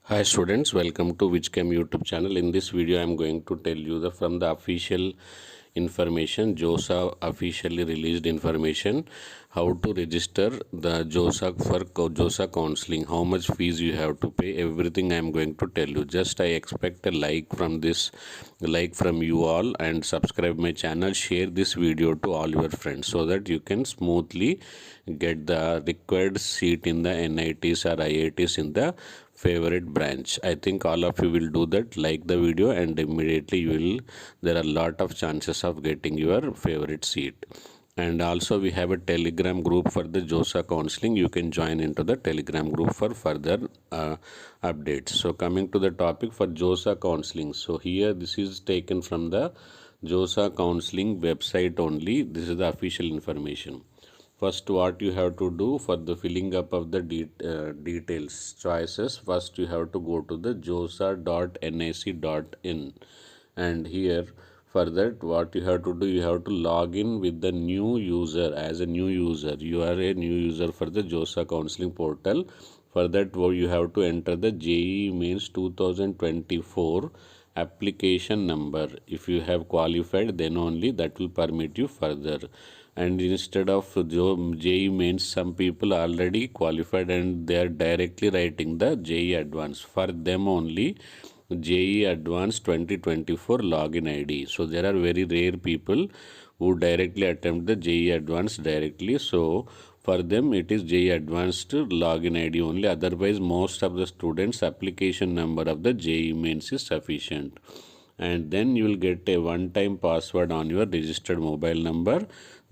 Hi students, welcome to Chem YouTube channel. In this video I am going to tell you from the official information, JoSAA officially released information, how to register the JoSAA for JoSAA counseling, how much fees you have to pay, everything I am going to tell you. Just I expect a like from you all, and subscribe my channel, share this video to all your friends so that you can smoothly get the required seat in the NITs or IITs in the favorite branch. I think all of you will do that. Like the video and immediately there are a lot of chances of getting your favorite seat. And also we have a Telegram group for the JoSAA counseling. You can join into the Telegram group for further updates. So coming to the topic for JoSAA counseling, so here this is taken from the JoSAA counseling website only. This is the official information. First, what you have to do for the filling up of the details choices, first you have to go to the josaa.nic.in, and here for that what you have to do, you have to log in with the new user. As a new user, you are a new user for the JoSAA counseling portal. For that you have to enter the JEE Mains 2024 application number. If you have qualified, then only that will permit you further. And instead of JEE Mains, some people already qualified and they are directly writing the JEE Advanced. For them only JEE Advanced 2024 login ID. So there are very rare people who directly attempt the JEE Advanced directly. So for them it is JEE Advanced login ID only. Otherwise most of the students application number of the JEE Mains is sufficient. And then you will get a one-time password on your registered mobile number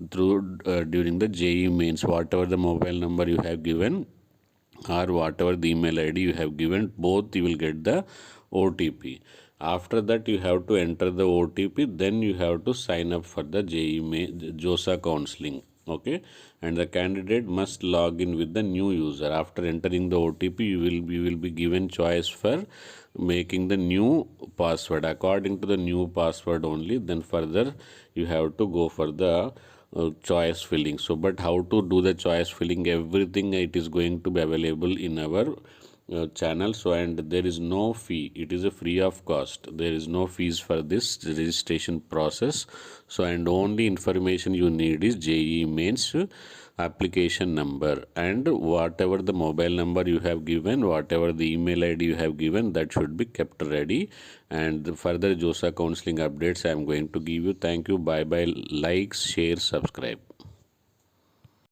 through during the JEE Mains. Whatever the mobile number you have given or whatever the email ID you have given, both you will get the OTP. After that you have to enter the OTP, then you have to sign up for the JoSAA counseling. Okay, and the candidate must log in with the new user. After entering the OTP, you will be given choice for making the new password. According to the new password only, then further you have to go for the choice filling. So but how to do the choice filling, everything it is going to be available in our channel. So and there is no fee, it is a free of cost. There is no fees for this registration process. So and only information you need is JEE Mains application number, and whatever the mobile number you have given, whatever the email ID you have given, that should be kept ready. And the further JoSAA counseling updates I am going to give you. Thank you. Bye bye. Like, share, subscribe.